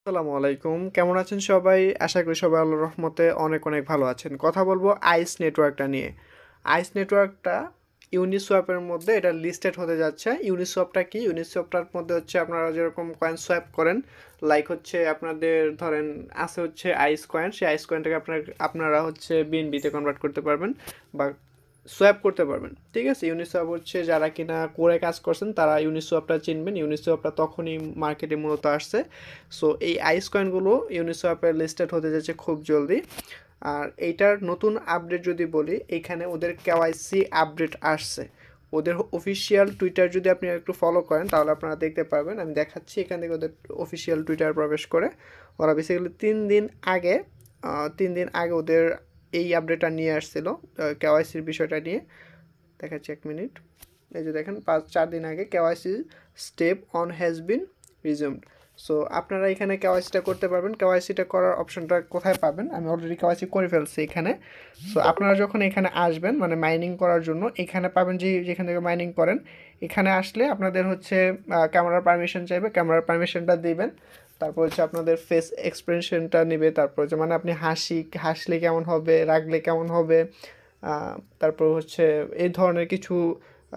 আসসালামু আলাইকুম, কেমন আছেন সবাই? আশা করি সবাই আল্লাহর রহমতে অনেক অনেক ভালো আছেন। কথা বলবো আইস নেটওয়ার্কটা নিয়ে। আইস নেটওয়ার্কটা ইউনিসোয়াপের মধ্যে এটা লিস্টেড হতে যাচ্ছে। ইউনিসোয়াপটা কি? ইউনিসোয়াপটার মধ্যে হচ্ছে আপনারা যেরকম কয়েন সোয়াপ করেন, লাইক হচ্ছে আপনাদের ধরেন আছে হচ্ছে আইস কয়েন, সেই আইস কয়েনটাকে আপনারা হচ্ছে বিএনবিতে কনভার্ট করতে পারবেন বা সোয়াপ করতে পারবেন। ঠিক আছে, ইউনিসোয়াপ হচ্ছে যারা কিনা করে কাজ করছেন তারা ইউনিসোয়াপটা চিনবেন। ইউনিসোয়াপটা তখনই মার্কেটে মূলত আসছে। সো এই আইস কয়েনগুলো ইউনিসোয়াপের লিস্টেড হতে যাচ্ছে খুব জলদি। আর এইটার নতুন আপডেট যদি বলি, এখানে ওদের কেওয়াইসি আপডেট আসছে। ওদের অফিসিয়াল টুইটার যদি আপনি একটু ফলো করেন তাহলে আপনারা দেখতে পারবেন। আমি দেখাচ্ছি এখান থেকে ওদের অফিসিয়াল টুইটার প্রবেশ করে। ওরা বেসিক্যালি 3 দিন আগে ওদের এই আপডেটটা নিয়ে আসছিল কেওয়াইসির বিষয়টা নিয়ে। দেখাচ্ছি, 1 মিনিট। এই যে দেখেন 4 দিন আগে KYC step one has been resumed. So আপনারা এখানে কেওয়াইসিটা করতে পারবেন। কেওয়াইসিটা করার অপশনটা কোথায় পাবেন? আমি অলরেডি কেওয়াইসি করে ফেলছি এখানে। সো আপনারা যখন এখানে আসবেন মানে মাইনিং করার জন্য, এখানে পাবেন যেখান থেকে মাইনিং করেন। এখানে আসলে আপনাদের হচ্ছে ক্যামেরার পারমিশন চাইবে, ক্যামেরার পারমিশনটা দিবেন। তারপর হচ্ছে আপনাদের ফেস এক্সপ্রেশনটা নেবে। তারপর হচ্ছে মানে আপনি হাসলে কেমন হবে, রাগলে কেমন হবে, তারপর হচ্ছে এই ধরনের কিছু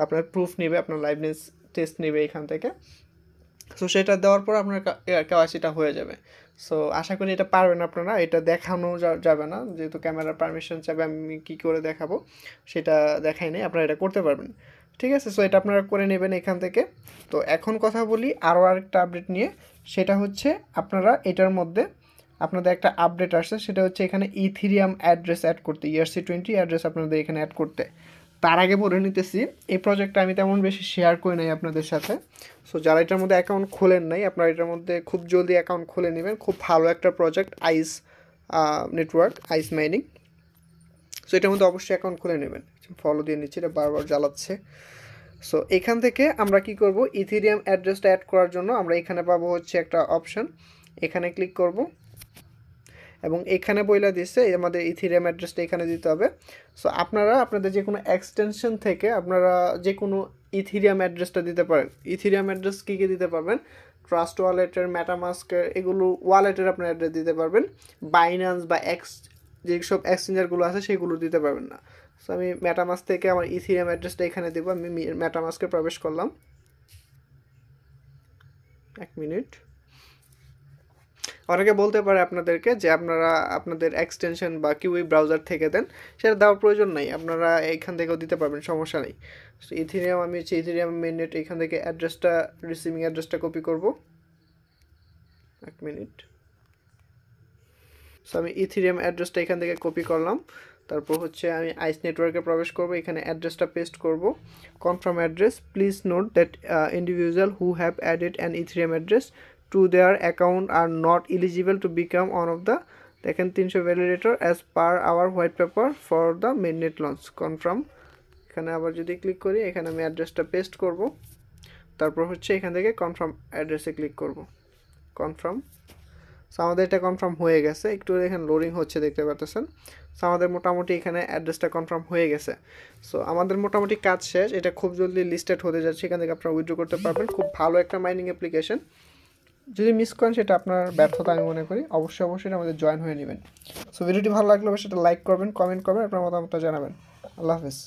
আপনার প্রুফ নেবে, আপনার লাইভনেস টেস্ট নেবে এখান থেকে। সো সেটা দেওয়ার পর আপনার কেওয়াইসিটা হয়ে যাবে। সো আশা করি এটা পারবেন আপনারা। এটা দেখানো যাবে না, যেহেতু ক্যামেরার পারমিশন চাবে। আমি কী করে দেখাবো সেটা দেখাই নেই, আপনারা এটা করতে পারবেন। ঠিক আছে, সো এটা আপনারা করে নেবেন এখান থেকে। তো এখন কথা বলি আরও আরেকটা আপডেট নিয়ে। সেটা হচ্ছে আপনারা এটার মধ্যে আপনাদের একটা আপডেট আসছে, সেটা হচ্ছে এখানে ইথিরিয়াম অ্যাড্রেস অ্যাড করতে, ERC20 অ্যাড্রেস আপনাদের এখানে অ্যাড করতে। তার আগে বলে নিতেছি, এই প্রজেক্টটা আমি তেমন বেশি শেয়ার করি নাই আপনাদের সাথে। সো যারা এটার মধ্যে অ্যাকাউন্ট খোলেন নাই, আপনারা এটার মধ্যে খুব জলদি অ্যাকাউন্ট খুলে নেবেন। খুব ভালো একটা প্রজেক্ট আইস নেটওয়ার্ক, আইস মাইনিং। সো এটার মধ্যে অবশ্যই অ্যাকাউন্ট খুলে নেবেন। ফলো দিয়ে নিচ্ছি, এটা বারবার জ্বালাচ্ছে। সো এখান থেকে আমরা কি করব, ইথিরিয়াম অ্যাড্রেসটা অ্যাড করার জন্য আমরা এখানে পাবো হচ্ছে একটা অপশন, এখানে ক্লিক করব এবং এখানে বইলা দিচ্ছে আমাদের ইথিরিয়াম অ্যাড্রেসটা এখানে দিতে হবে। সো আপনারা আপনাদের যে কোনো এক্সটেনশন থেকে আপনারা যে কোনো ইথিরিয়াম অ্যাড্রেসটা দিতে পারেন। ইথিরিয়াম অ্যাড্রেস কী কী দিতে পারবেন? ট্রাস্ট ওয়ালেটের, মেটামাস্কের, এগুলো ওয়ালেটের আপনার অ্যাড্রেস দিতে পারবেন। বাইন্যান্স বা যেসব এক্সচেঞ্জারগুলো আছে সেগুলো দিতে পারবেন না। সো আমি মেটামাস্ক থেকে আমার ইথিরিয়াম অ্যাড্রেসটা এখানে দেবো। আমি মেটামাস্কে প্রবেশ করলাম। 1 মিনিট। অনেকে বলতে পারে আপনাদেরকে যে আপনারা আপনাদের এক্সটেনশন বা কিউই ব্রাউজার থেকে দেন, সেটা দেওয়ার প্রয়োজন নেই, আপনারা এইখান থেকেও দিতে পারবেন, সমস্যা নেই। সো ইথিরিয়াম, আমি হচ্ছে ইথিরিয়াম মেইননেট এখান থেকে অ্যাড্রেসটা, রিসিভিং অ্যাড্রেসটা কপি করব। 1 মিনিট। সো আমি ইথিরিয়াম অ্যাড্রেসটা এখান থেকে কপি করলাম। তারপর হচ্ছে আমি আইস নেটওয়ার্কে প্রবেশ করব, এখানে অ্যাড্রেসটা পেস্ট করব। Confirm address, please note that individual who have added an ethereum address to their account are not eligible to become one of the দেখেন 300 validator as per our white paper for the mainnet launch confirm। এখানে আবার যদি click করি, এখানে আমি অ্যাড্রেসটা paste করব। তারপর হচ্ছে এখান থেকে কনফার্ম অ্যাড্রেসে ক্লিক করব, কনফার্ম। সো আমাদের এটা কনফার্ম হয়ে গেছে, একটু এখানে লোডিং হচ্ছে দেখতে পাচ্ছেন। সো আমাদের মোটামুটি এখানে অ্যাড্রেসটা কনফার্ম হয়ে গেছে। সো আমাদের মোটামুটি কাজ শেষ, এটা খুব জলদি লিস্টেড হতে যাচ্ছে, এখান থেকে আপনারা উইথড্র করতে পারবেন। খুব ভালো একটা মাইনিং অ্যাপ্লিকেশন। যদি মিস করেন সেটা আপনার ব্যর্থতা আমি মনে করি। অবশ্যই আমাদের জয়েন হয়ে নেবেন। সো ভিডিওটি ভালো লাগলে অবশ্যই সেটা লাইক করবেন, কমেন্ট করবেন, আপনার মতামতটা জানাবেন। আল্লাহ হাফেজ।